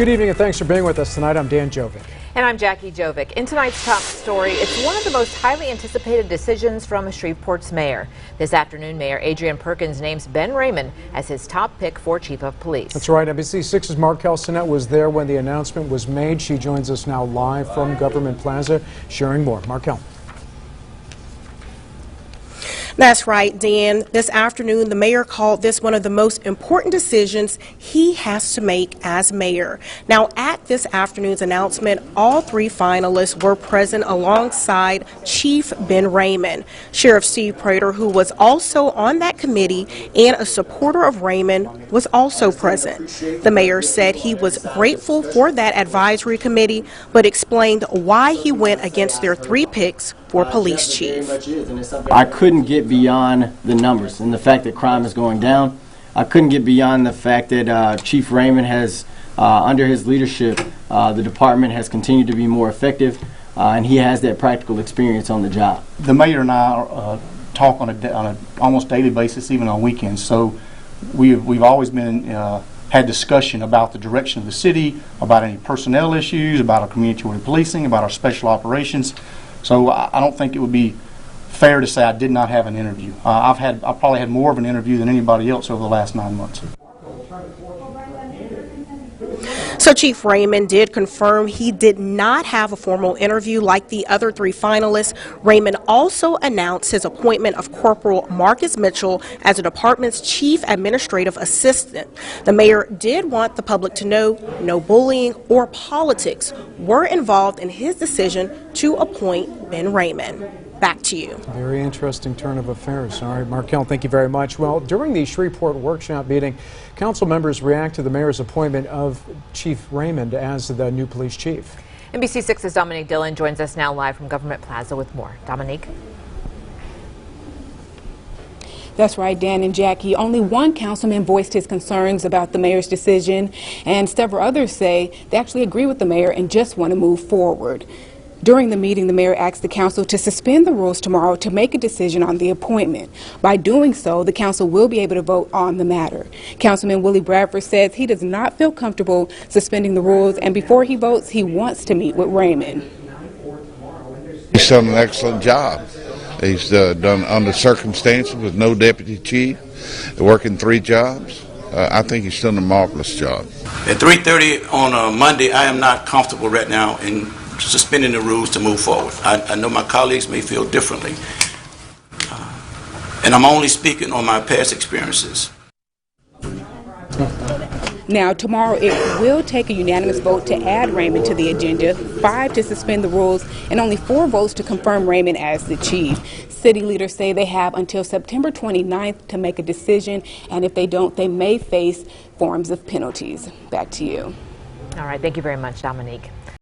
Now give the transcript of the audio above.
Good evening and thanks for being with us tonight. I'm Dan Jovic. And I'm Jackie Jovic. In tonight's top story, it's one of the most highly anticipated decisions from Shreveport's mayor. This afternoon, Mayor Adrian Perkins names Ben Raymond as his top pick for chief of police. That's right. NBC6's Markel Sinnett was there when the announcement was made. She joins us now live from Government Plaza, sharing more. Markel. That's right, Dan. This afternoon, the mayor called this one of the most important decisions he has to make as mayor. Now, at this afternoon's announcement, all three finalists were present alongside Chief Ben Raymond. Sheriff Steve Prater, who was also on that committee and a supporter of Raymond, was also present. The mayor said he was grateful for that advisory committee, but explained why he went against their three picks for police chief. I couldn't get beyond the numbers and the fact that crime is going down. I couldn't get beyond the fact that Chief Raymond has, under his leadership, the department has continued to be more effective, and he has that practical experience on the job. The mayor and I talk on a almost daily basis, even on weekends. So we've always been had discussion about the direction of the city, about any personnel issues, about our community policing, about our special operations. So I don't think it would be fair to say I did not have an interview. I've probably had more of an interview than anybody else over the last 9 months. So Chief Raymond did confirm he did not have a formal interview like the other three finalists. Raymond also announced his appointment of Corporal Marcus Mitchell as the department's chief administrative assistant. The mayor did want the public to know no bullying or politics were involved in his decision to appoint Ben Raymond. Back to you. Very interesting turn of affairs. All right, Markel, thank you very much. Well, during the Shreveport workshop meeting, council members react to the mayor's appointment of Chief Raymond as the new police chief. NBC6's Dominique Dillon joins us now live from Government Plaza with more. Dominique. That's right, Dan and Jackie. Only one councilman voiced his concerns about the mayor's decision, and several others say they actually agree with the mayor and just want to move forward. During the meeting, the mayor asked the council to suspend the rules tomorrow to make a decision on the appointment. By doing so, the council will be able to vote on the matter. Councilman Willie Bradford says he does not feel comfortable suspending the rules, and before he votes, he wants to meet with Raymond. He's done an excellent job. He's done under circumstances with no deputy chief, working 3 jobs. I think he's done a marvelous job. At 3:30 on a Monday, I am not comfortable right now in suspending the rules to move forward. I know my colleagues may feel differently, and I'm only speaking on my past experiences. Now, tomorrow it will take a unanimous vote to add Raymond to the agenda, 5 to suspend the rules, and only 4 votes to confirm Raymond as the chief. City leaders say they have until September 29th to make a decision, and if they don't, they may face forms of penalties. Back to you. All right, thank you very much, Dominique.